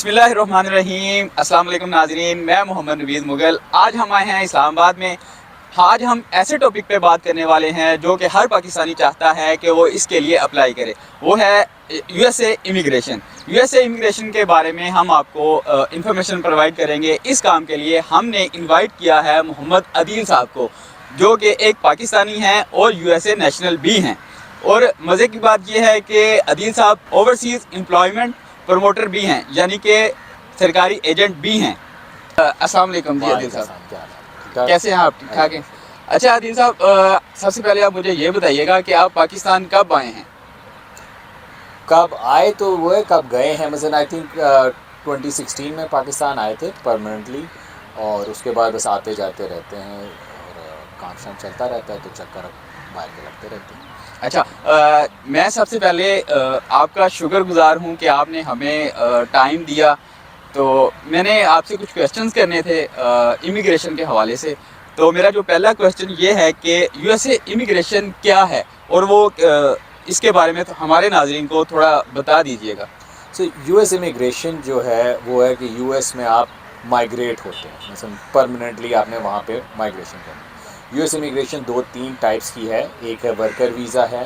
बिस्मिल्लाहिर्रहमानिर्रहीम। अस्सलाम वालेकुम नाज़रीन, मैं मोहम्मद नवीद मुगल। आज हम आए हैं इस्लामाबाद में। आज हम ऐसे टॉपिक पे बात करने वाले हैं जो कि हर पाकिस्तानी चाहता है कि वो इसके लिए अप्लाई करे। वो है यूएसए इमिग्रेशन। यूएसए इमिग्रेशन के बारे में हम आपको इंफॉर्मेशन प्रोवाइड करेंगे। इस काम के लिए हमने इनवाइट किया है मोहम्मद अदील साहब को, जो कि एक पाकिस्तानी हैं और यूएसए नेशनल भी हैं। और मज़े की बात यह है कि अदील साहब ओवरसीज़ एम्प्लॉयमेंट प्रमोटर भी हैं, यानी कि सरकारी एजेंट भी हैं। अस्सलाम वालेकुम जी अदील साहब, कैसे हैं आप? ठीक ठाक हैं? अच्छा अदील साहब, सबसे पहले आप मुझे ये बताइएगा कि आप पाकिस्तान कब आए हैं? कब आए तो वो है, कब गए हैं। मसलन आई थिंक 2016 में पाकिस्तान आए थे परमानेंटली, और उसके बाद बस आते जाते रहते हैं और काम शाम चलता रहता है, तो चक्कर बाहर के लगते रहते हैं। अच्छा, मैं सबसे पहले आपका शुक्रगुजार हूँ कि आपने हमें टाइम दिया। तो मैंने आपसे कुछ क्वेश्चंस करने थे इमिग्रेशन के हवाले से। तो मेरा जो पहला क्वेश्चन ये है कि यूएसए इमिग्रेशन क्या है, और वो इसके बारे में तो हमारे नाज़रीन को थोड़ा बता दीजिएगा। सो यूएस इमिग्रेशन जो है वो है कि यूएस में आप माइग्रेट होते हैं, मसलन परमानेंटली आपने वहाँ पे माइग्रेशन करना। यूएस इमिग्रेशन 2-3 टाइप्स की है। एक है वर्कर वीज़ा है,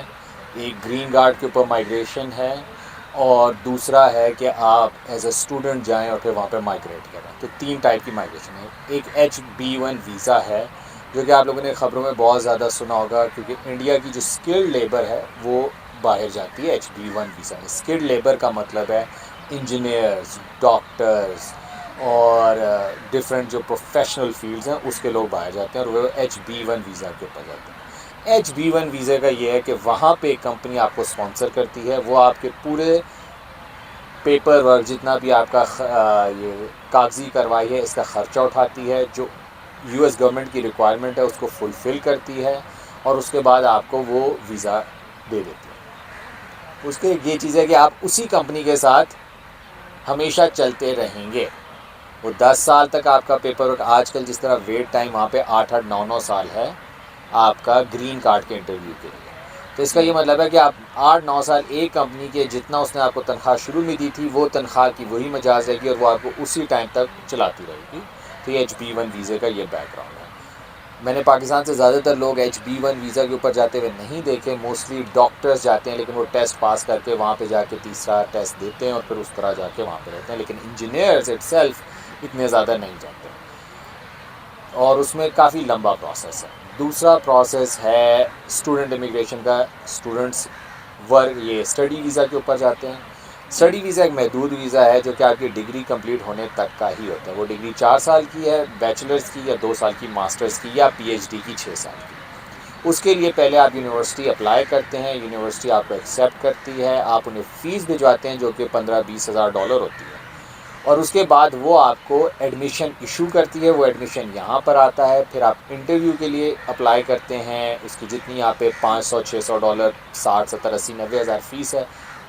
एक ग्रीन कार्ड के ऊपर माइग्रेशन है, और दूसरा है कि आप एज अ स्टूडेंट जाएं और फिर वहाँ पे माइग्रेट करें। तो 3 टाइप की माइग्रेशन है। एक H-1B वीज़ा है, जो कि आप लोगों ने ख़बरों में बहुत ज़्यादा सुना होगा, क्योंकि इंडिया की जो स्किल्ड लेबर है वो बाहर जाती है H-1B वीज़ा में। स्किल्ड लेबर का मतलब है इंजीनियर्स, डॉक्टर्स और डिफरेंट जो प्रोफेशनल फील्ड्स हैं उसके लोग बाहर जाते हैं, और वो H-1B वीज़ा के ऊपर जाते हैं। H-1B वीज़ा का ये है कि वहाँ पे एक कंपनी आपको स्पॉन्सर करती है, वो आपके पूरे पेपर वर्क जितना भी आपका ये कागजी कार्रवाई है इसका ख़र्चा उठाती है, जो यूएस गवर्नमेंट की रिक्वायरमेंट है उसको फुलफ़िल करती है, और उसके बाद आपको वो वीज़ा दे देती है। उसके ये चीज़ है कि आप उसी कंपनी के साथ हमेशा चलते रहेंगे। वो 10 साल तक आपका पेपर वर्क, आजकल जिस तरह वेट टाइम वहाँ पे 8-8, 9-9 साल है आपका ग्रीन कार्ड के इंटरव्यू के लिए। तो इसका ये मतलब है कि आप 8-9 साल एक कंपनी के जितना उसने आपको तनख्वाह शुरू में दी थी वो तनख्वाह की वही मजाज रहेगी, और वो आपको उसी टाइम तक चलाती रहेगी। तो ये H-1B वीज़े का ये बैकग्राउंड है। मैंने पाकिस्तान से ज़्यादातर लोग H-1B वीज़ा के ऊपर जाते हुए नहीं देखे। मोस्टली डॉक्टर्स जाते हैं, लेकिन वो टेस्ट पास करके वहाँ पे जाके तीसरा टेस्ट देते हैं और फिर उस तरह जाके वहाँ पे रहते हैं। लेकिन इंजीनियर्स इटसेल्फ इतने ज़्यादा नहीं जाते, और उसमें काफ़ी लंबा प्रोसेस है। दूसरा प्रोसेस है स्टूडेंट इमिग्रेशन का। स्टूडेंट्स वर्क ये स्टडी वीज़ा के ऊपर जाते हैं। स्टडी वीज़ा एक महदूद वीज़ा है जो कि आपकी डिग्री कंप्लीट होने तक का ही होता है। वो डिग्री 4 साल की है, बैचलर्स की, या 2 साल की मास्टर्स की, या PhD की 6 साल की। उसके लिए पहले आप यूनिवर्सिटी अप्लाई करते हैं, यूनिवर्सिटी आपको एक्सेप्ट करती है, आप उन्हें फ़ीस भिजवाते हैं जो कि $15-20 हज़ार होती है, और उसके बाद वो आपको एडमिशन इशू करती है। वो एडमिशन यहाँ पर आता है, फिर आप इंटरव्यू के लिए अप्लाई करते हैं। उसकी जितनी यहाँ पे $500-600, 60, 70, 80, 90 हज़ार फ़ीस है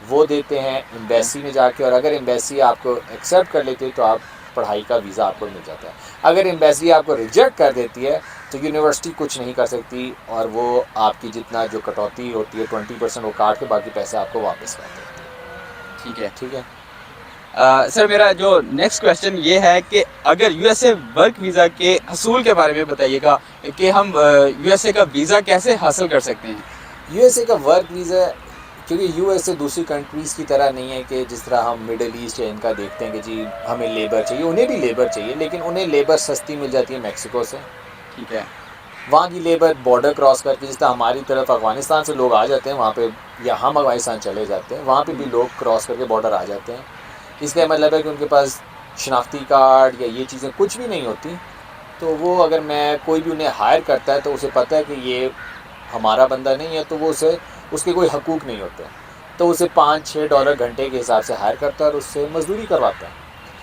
वो देते हैं एम्बेसी में जाके, और अगर एम्बेसी आपको एक्सेप्ट कर लेती है तो आप पढ़ाई का वीज़ा आपको मिल जाता है। अगर एम्बेसी आपको रिजेक्ट कर देती है तो यूनिवर्सिटी कुछ नहीं कर सकती, और वो आपकी जितना जो कटौती होती है 20% वो काट के बाकी पैसे आपको वापस कर देती है। ठीक है। ठीक है। सर, मेरा जो नेक्स्ट क्वेश्चन ये है कि अगर यूएसए वर्क वीज़ा के हसूल के बारे में बताइएगा कि हम यूएसए का वीज़ा कैसे हासिल कर सकते हैं। यूएसए का वर्क वीज़ा, क्योंकि यूएसए दूसरी कंट्रीज़ की तरह नहीं है कि जिस तरह हम मिडल ईस्ट या इनका देखते हैं कि जी हमें लेबर चाहिए, उन्हें भी लेबर चाहिए, लेकिन उन्हें लेबर सस्ती मिल जाती है मैक्सिको से। ठीक है। वहाँ की लेबर बॉर्डर क्रॉस करके, जिस तरह हमारी तरफ अफ़गानिस्तान से लोग आ जाते हैं वहाँ पे, या हम अफ़गानिस्तान चले जाते हैं, वहाँ पे भी लोग क्रॉस करके बॉर्डर आ जाते हैं। इसका मतलब है कि उनके पास शनाख्ती कार्ड या ये चीज़ें कुछ भी नहीं होती, तो वो अगर मैं कोई भी उन्हें हायर करता है तो उसे पता है कि ये हमारा बंदा नहीं है, तो वो उसे उसके कोई हकूक़ नहीं होते, तो उसे $5-6 घंटे के हिसाब से हायर करता है और उससे मजदूरी करवाता है।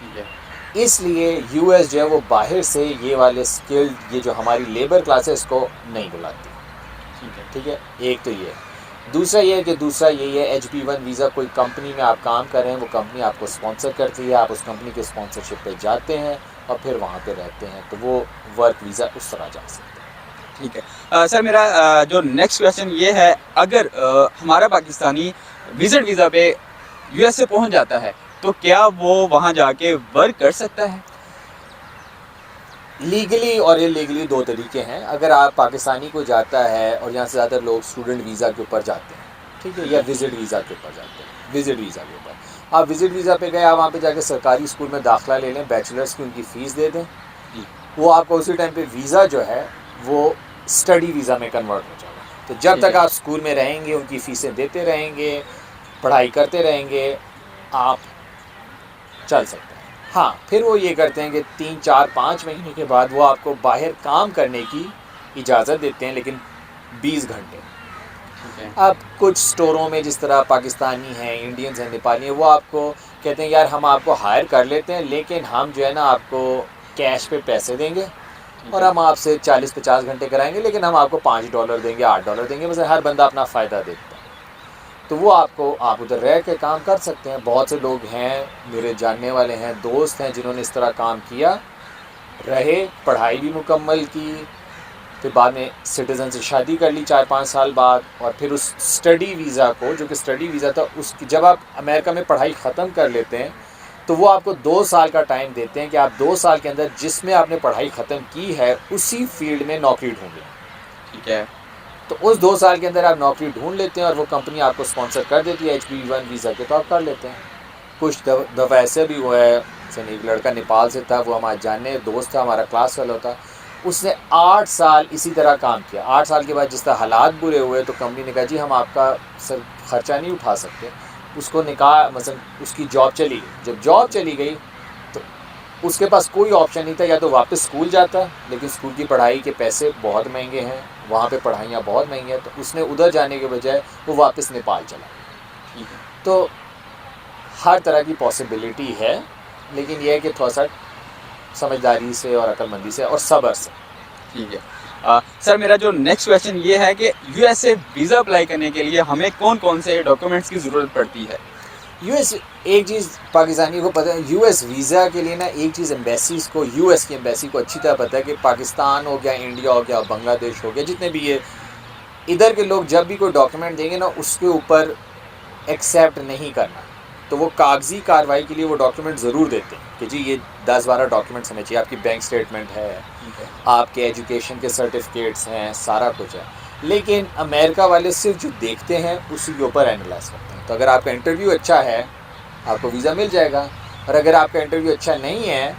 ठीक है। इसलिए यूएस जो है वो बाहर से ये वाले स्किल्ड, ये जो हमारी लेबर क्लास है, इसको नहीं बुलाती। ठीक है। ठीक है, एक तो ये है। दूसरा ये है कि दूसरा यही है H-1B वीज़ा, कोई कंपनी में आप काम कर रहे हैं, वो कंपनी आपको स्पॉन्सर करती है, आप उस कंपनी के स्पॉन्सरशिप पे जाते हैं और फिर वहाँ पे रहते हैं, तो वो वर्क वीज़ा उस तरह जा सकते हैं। ठीक है। सर, मेरा जो नेक्स्ट क्वेश्चन ये है, अगर हमारा पाकिस्तानी विजिट वीज़ा पे यूएसए पहुंच जाता है तो क्या वो वहाँ जाके वर्क कर सकता है? लीगली और इलीगली दो तरीके हैं। अगर आप पाकिस्तानी को जाता है और यहाँ से ज़्यादातर लोग स्टूडेंट वीज़ा के ऊपर जाते हैं, ठीक है, या विज़िट वीज़ा के ऊपर जाते हैं। विज़िट वीज़ा के ऊपर आप विज़िट वीज़ा पे गए, आप वहाँ पे जाके सरकारी स्कूल में दाखिला ले लें, बैचलर्स की उनकी फ़ीस दे दें, वो आपको उसी टाइम पे वीज़ा जो है वो स्टडी वीज़ा में कन्वर्ट हो जाएगा। तो जब तक आप स्कूल में रहेंगे, उनकी फ़ीसें देते रहेंगे, पढ़ाई करते रहेंगे, आप चल सकते हैं। हाँ, फिर वो ये करते हैं कि 3, 4, 5 महीने के बाद वो आपको बाहर काम करने की इजाज़त देते हैं, लेकिन 20 घंटे। अब कुछ स्टोरों में जिस तरह पाकिस्तानी हैं, इंडियंस हैं, नेपाली हैं, वो आपको कहते हैं यार हम आपको हायर कर लेते हैं, लेकिन हम जो है ना आपको कैश पे पैसे देंगे और हम आपसे 40-50 घंटे कराएंगे, लेकिन हम आपको $5 देंगे, $8 देंगे। बस हर बंदा अपना फ़ायदा देखता है। तो वो आप उधर रह के काम कर सकते हैं। बहुत से लोग हैं, मेरे जानने वाले हैं, दोस्त हैं जिन्होंने इस तरह काम किया, रहे, पढ़ाई भी मुकम्मल की, फिर बाद में सिटीज़न से शादी कर ली 4-5 साल बाद, और फिर उस स्टडी वीज़ा को, जो कि स्टडी वीज़ा था, उसकी जब आप अमेरिका में पढ़ाई ख़त्म कर लेते हैं तो वो आपको 2 साल का टाइम देते हैं कि आप 2 साल के अंदर जिसमें आपने पढ़ाई ख़त्म की है उसी फील्ड में नौकरी ढूंढें। ठीक है। तो उस 2 साल के अंदर आप नौकरी ढूंढ लेते हैं और वो कंपनी आपको स्पॉन्सर कर देती है H-1B वीज़ा के, तो आप कर लेते हैं। कुछ दफ़ा ऐसे भी हुआ है, एक लड़का नेपाल से था, वो हमारा जानने दोस्त था, हमारा क्लास फेलो था, उसने 8 साल इसी तरह काम किया। 8 साल के बाद जिस तरह हालात बुरे हुए तो कंपनी ने कहा जी हम आपका सर खर्चा नहीं उठा सकते। उसको निकाह मतलब उसकी जॉब चली गई। जब जॉब चली गई तो उसके पास कोई ऑप्शन नहीं था, या तो वापस स्कूल जाता, लेकिन स्कूल की पढ़ाई के पैसे बहुत महंगे हैं, वहाँ पे पढ़ाइयाँ बहुत महंगी हैं, तो उसने उधर जाने के बजाय वो वापस नेपाल चला गया। तो हर तरह की पॉसिबिलिटी है, लेकिन यह है कि थोड़ा सा समझदारी से और अक्लमंदी से और सब्र से। ठीक है। सर मेरा जो नेक्स्ट क्वेश्चन ये है कि यूएसए वीज़ा अप्लाई करने के लिए हमें कौन कौन से डॉक्यूमेंट्स की ज़रूरत पड़ती है? यूएस, एक चीज़ पाकिस्तानी को पता है, यूएस वीज़ा के लिए ना एक चीज़ एम्बेसीज़ को, यूएस की एम्बेसी को अच्छी तरह पता है कि पाकिस्तान हो गया, इंडिया हो गया, बांग्लादेश हो गया, जितने भी ये इधर के लोग जब भी कोई डॉक्यूमेंट देंगे ना उसके ऊपर एक्सेप्ट नहीं करना। तो वो कागजी कार्रवाई के लिए वो डॉक्यूमेंट ज़रूर देते हैं कि जी ये 10-12 डॉक्यूमेंट्स हमें चाहिए। आपकी बैंक स्टेटमेंट है, आपके एजुकेशन के सर्टिफिकेट्स हैं, सारा कुछ है। लेकिन अमेरिका वाले सिर्फ जो देखते हैं उसी के ऊपर एनालाइज करते हैं। तो अगर आपका इंटरव्यू अच्छा है आपको वीज़ा मिल जाएगा, और अगर आपका इंटरव्यू अच्छा नहीं है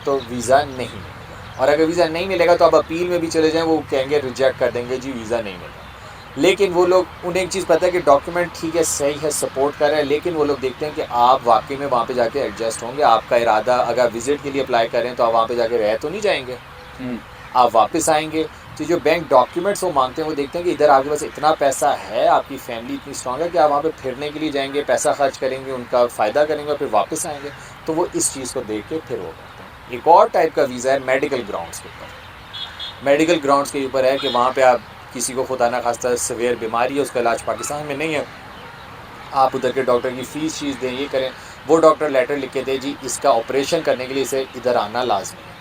तो वीज़ा नहीं मिलेगा। और अगर वीज़ा नहीं मिलेगा तो आप अपील में भी चले जाएँ, वो कहेंगे रिजेक्ट कर देंगे, जी वीज़ा नहीं मिलेगा। लेकिन वो लोग, उन्हें एक चीज़ पता है कि डॉक्यूमेंट ठीक है, सही है, सपोर्ट कर रहे हैं, लेकिन वो लोग देखते हैं कि आप वाकई में वहाँ पे जाके एडजस्ट होंगे। आपका इरादा, अगर विज़िट के लिए अप्लाई करें तो आप वहाँ पे जाके रह तो नहीं जाएंगे, आप वापस आएंगे। तो जो बैंक डॉक्यूमेंट्स वो मांगते हैं वो देखते हैं कि इधर आपके पास इतना पैसा है, आपकी फैमिली इतनी स्ट्रांग है कि आप वहाँ पे फिरने के लिए जाएंगे, पैसा खर्च करेंगे, उनका फ़ायदा करेंगे और फिर वापस आएंगे। तो वो इस चीज़ को देख के फिर वो करते हैं। एक और टाइप का वीज़ा है मेडिकल ग्राउंड्स के ऊपर। मेडिकल ग्राउंड्स के ऊपर है कि वहाँ पर आप किसी को खुदा ना खास्ता सेवियर बीमारी है, उसका इलाज पाकिस्तान में नहीं है, आप उधर के डॉक्टर की फ़ीस चीज़ दें, ये करें, वो डॉक्टर लेटर लिख के दे जी इसका ऑपरेशन करने के लिए इसे इधर आना लाजमी है।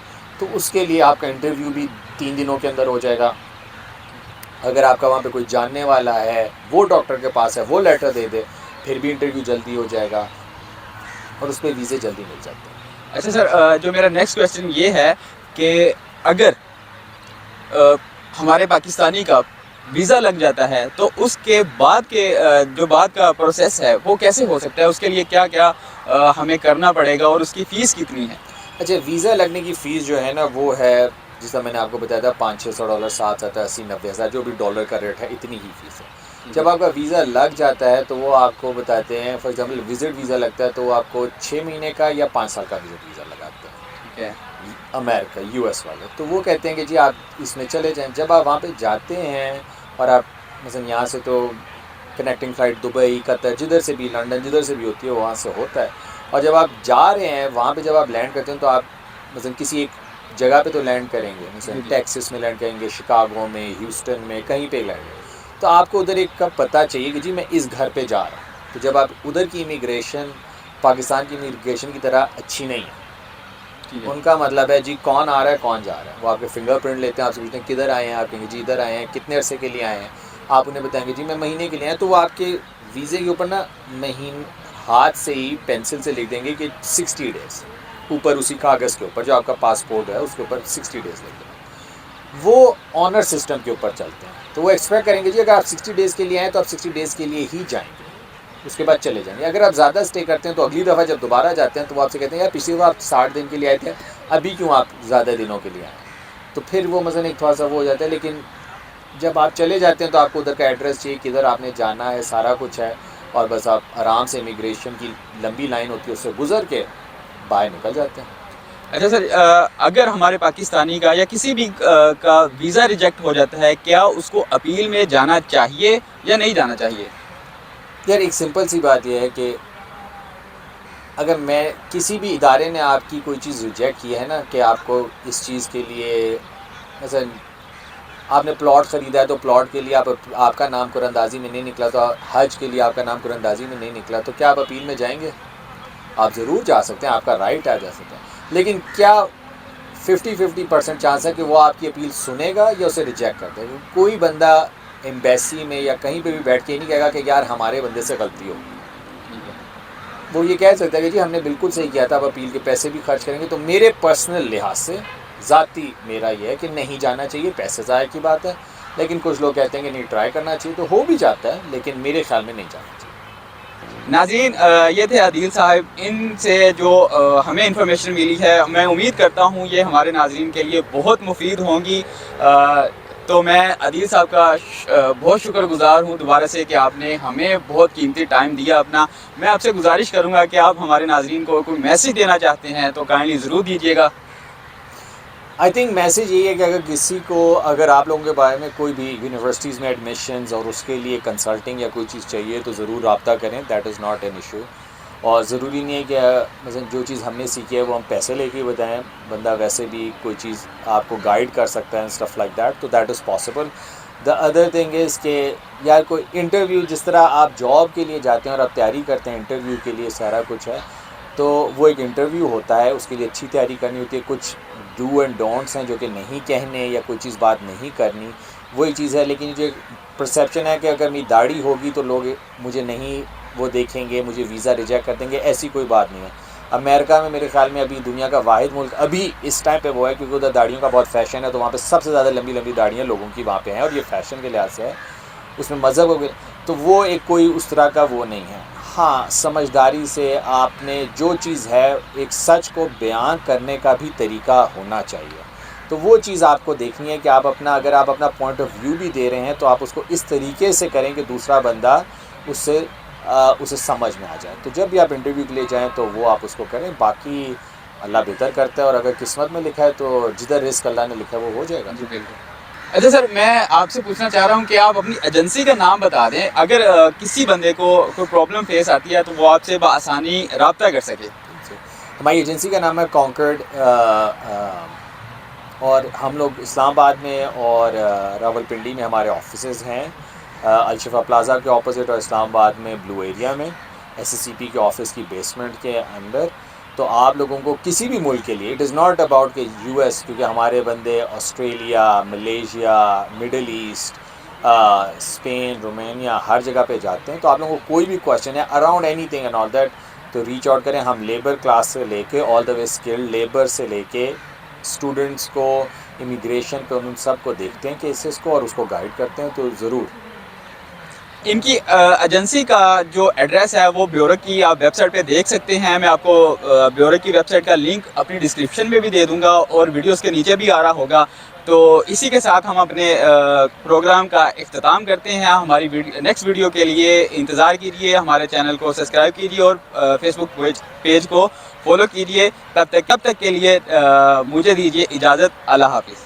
तो उसके लिए आपका इंटरव्यू भी 3 दिनों के अंदर हो जाएगा। अगर आपका वहाँ पे कोई जानने वाला है, वो डॉक्टर के पास है, वो लेटर दे दे, फिर भी इंटरव्यू जल्दी हो जाएगा और उस पर वीज़े जल्दी मिल जाते हैं। अच्छा सर, जो मेरा नेक्स्ट क्वेश्चन ये है कि अगर हमारे पाकिस्तानी का वीज़ा लग जाता है तो उसके बाद के जो बाद का प्रोसेस है वो कैसे हो सकता है? उसके लिए क्या क्या हमें करना पड़ेगा और उसकी फ़ीस कितनी है? अच्छा, वीज़ा लगने की फ़ीस जो है ना वो है, जिस तरह मैंने आपको बताया था, $500-600, 700, 80-90 हज़ार, जो भी डॉलर का रेट है, इतनी ही फ़ीस है। जब आपका वीज़ा लग जाता है तो वो आपको बताते हैं, फॉर एग्जांपल विज़िट वीज़ा लगता है तो वो आपको 6 महीने का या 5 साल का विज़िट वीज़ा लगाते हैं। ठीक है। अमेरिका, यूएस वाले, तो वो कहते हैं कि जी आप इसमें चले जाएँ। जब आप वहाँ पे जाते हैं और आप मतलब यहाँ से तो कनेक्टिंग फ़्लाइट दुबई, कतर, जिधर से भी, लंदन, जिधर से भी होती है वहाँ से होता है, और जब आप जा रहे हैं वहाँ पे जब आप लैंड करते हैं तो आप मतलब किसी एक जगह पे तो लैंड करेंगे, जैसे टेक्सास में लैंड करेंगे, शिकागो में, ह्यूस्टन में, कहीं पे लैंड करेंगे, तो आपको उधर एक का पता चाहिए कि जी मैं इस घर पे जा रहा हूँ। तो जब आप उधर की इमिग्रेशन पाकिस्तान की इमिग्रेशन की तरह अच्छी नहीं है। उनका मतलब है जी कौन आ रहा है, कौन जा रहा है, वो आपके फिंगरप्रिंट लेते हैं, आपसे पूछते हैं किधर आए हैं, आप कहेंगे जी इधर आए हैं, कितने अरसे के लिए आए हैं, आप उन्हें बताएंगे जी मैं महीने के लिए आए, तो वो आपके वीज़े के ऊपर ना हाथ से ही पेंसिल से लिख देंगे कि 60 डेज़, ऊपर उसी कागज़ के ऊपर जो आपका पासपोर्ट है उसके ऊपर 60 डेज़ लिख देंगे। वो ऑनर सिस्टम के ऊपर चलते हैं, तो वो एक्सपेक्ट करेंगे जी अगर आप 60 डेज़ के लिए आए तो आप 60 डेज़ के लिए ही जाएंगे, उसके बाद चले जाएंगे। अगर आप ज़्यादा स्टे करते हैं तो अगली दफ़ा जब दोबारा जाते हैं तो वो आपसे कहते हैं यार पिछली बार आप 60 दिन के लिए आए थे, अभी क्यों आप ज़्यादा दिनों के लिए आए। तो फिर वो मसलन एक थोड़ा सा वो हो जाता है। लेकिन जब आप चले जाते हैं तो आपको उधर का एड्रेस चाहिए, किधर आपने जाना है, सारा कुछ है, और बस आप आराम से इमिग्रेशन की लंबी लाइन होती है उससे गुजर के बाहर निकल जाते हैं। अच्छा सर, अगर हमारे पाकिस्तानी का या किसी भी का वीज़ा रिजेक्ट हो जाता है, क्या उसको अपील में जाना चाहिए या नहीं जाना चाहिए? यार एक सिंपल सी बात यह है कि अगर मैं किसी भी इदारे ने आपकी कोई चीज़ रिजेक्ट की है ना, कि आपको इस चीज़ के लिए मसलन आपने प्लॉट ख़रीदा है तो प्लॉट के लिए आपका नाम कुरंदाजी में नहीं निकला, तो हज के लिए आपका नाम कुरंदाजी में नहीं निकला, तो क्या आप अपील में जाएंगे? आप ज़रूर जा सकते हैं, आपका राइट आ जा सकता है। लेकिन क्या 50-50% चांस है कि वो आपकी अपील सुनेगा या उसे रिजेक्ट कर देगा? कोई बंदा एम्बेसी में या कहीं पे भी बैठ के नहीं कहेगा कि यार हमारे बंदे से गलती हो। वो ये कह सकता है कि जी हमने बिल्कुल सही किया था, अब अपील के पैसे भी खर्च करेंगे। तो मेरे पर्सनल लिहाज से ज़ाती मेरा ये है कि नहीं जाना चाहिए, पैसे ज़ाया की बात है। लेकिन कुछ लोग कहते हैं कि नहीं ट्राई करना चाहिए, तो हो भी जाता है, लेकिन मेरे ख्याल में नहीं जाना चाहिए। नाज़रीन, ये थे आदिल साहब। इनसे जो हमें इंफॉर्मेशन मिली है, मैं उम्मीद करता हूँ ये हमारे नाज़रीन के लिए बहुत मुफीद होंगी। तो मैं आदिल साहब का बहुत शुक्रगुज़ार हूँ दोबारा से कि आपने हमें बहुत कीमती टाइम दिया अपना। मैं आपसे गुजारिश करूँगा कि आप हमारे नाज़रीन को कोई मैसेज देना चाहते हैं तो काइंडली ज़रूर दीजिएगा। आई थिंक मैसेज यही है कि अगर किसी को, अगर आप लोगों के बारे में कोई भी यूनिवर्सिटीज़ में एडमिशन्स और उसके लिए कंसल्टिंग या कोई चीज़ चाहिए तो ज़रूर रब्ता करें, that is not an issue. और ज़रूरी नहीं है कि मतलब जो चीज़ हमने सीखी है वो हम पैसे लेके ही बताएं, बंदा वैसे भी कोई चीज़ आपको गाइड कर सकता है, स्टफ़ लाइक दैट, तो that is possible. The other thing is कि यार कोई इंटरव्यू, जिस तरह आप जॉब के लिए जाते हैं और आप तैयारी करते हैं इंटरव्यू के लिए, सारा कुछ है, तो वो एक इंटरव्यू होता है, उसके लिए अच्छी तैयारी करनी होती है। कुछ डू एंड डोंट्स हैं जो कि नहीं कहने या कोई चीज़ बात नहीं करनी, वही चीज़ है। लेकिन जो परसेप्शन है कि अगर मेरी दाढ़ी होगी तो लोग मुझे नहीं वो देखेंगे, मुझे वीज़ा रिजेक्ट कर देंगे, ऐसी कोई बात नहीं है। अमेरिका में मेरे ख्याल में अभी दुनिया का वाहिद मुल्क अभी इस टाइम पे वो है, क्योंकि उधर दाढ़ियों का बहुत फ़ैशन है, तो वहाँ पे सबसे ज़्यादा लंबी लंबी दाढ़ियाँ लोगों की वहाँ पे हैं, और ये फ़ैशन के लिहाज से है, उसमें मज़हब हो गया, तो वो एक कोई उस तरह का वो नहीं है। हाँ, समझदारी से आपने जो चीज़ है, एक सच को बयान करने का भी तरीका होना चाहिए। तो वो चीज़ आपको देखनी है कि आप अपना, अगर आप अपना पॉइंट ऑफ व्यू भी दे रहे हैं तो आप उसको इस तरीके से करें कि दूसरा बंदा उसे समझ में आ जाए। तो जब भी आप इंटरव्यू के लिए जाएं तो वो आप उसको करें। बाकी अल्लाह बेहतर करता है, और अगर किस्मत में लिखा है तो जिधर रिस्क अल्लाह ने लिखा है वो हो जाएगा। जी बिल्कुल। अच्छा सर, मैं आपसे पूछना चाह रहा हूँ कि आप अपनी एजेंसी का नाम बता दें, अगर किसी बंदे को कोई प्रॉब्लम फेस आती है तो वो आपसे बआसानी रब्ता कर सके। हमारी एजेंसी का नाम है कॉन्कर्ड, और हम लोग इस्लामाबाद में और रावलपिंडी में हमारे ऑफिसेज़ हैं, अलशिफा प्लाज़ा के ऑपोजिट, और इस्लामाबाद में ब्लू एरिया में SSCP के ऑफिस की बेसमेंट के अंदर। तो आप लोगों को किसी भी मुल्क के लिए, इट इज़ नॉट अबाउट कि US, क्योंकि हमारे बंदे Australia, Malaysia, Middle East, Spain, Romania, हर जगह पे जाते हैं। तो आप लोगों को कोई भी क्वेश्चन है around anything and all that, तो रीच आउट करें। हम लेबर क्लास से लेके all the way skilled labour से लेके स्टूडेंट्स को, इमिग्रेशन पे, उन सब को देखते हैं केसेस को और उसको गाइड करते हैं। तो ज़रूर इनकी एजेंसी का जो एड्रेस है वो ब्यूरो की आप वेबसाइट पे देख सकते हैं। मैं आपको ब्यूरो की वेबसाइट का लिंक अपनी डिस्क्रिप्शन में भी दे दूंगा और वीडियोस के नीचे भी आ रहा होगा। तो इसी के साथ हम अपने प्रोग्राम का इख्तिताम करते हैं। हमारी नेक्स्ट वीडियो के लिए इंतज़ार कीजिए, हमारे चैनल को सब्सक्राइब कीजिए और फेसबुक पेज को फॉलो कीजिए। तब तक के लिए मुझे दीजिए इजाज़त। अल्लाह हाफिज़।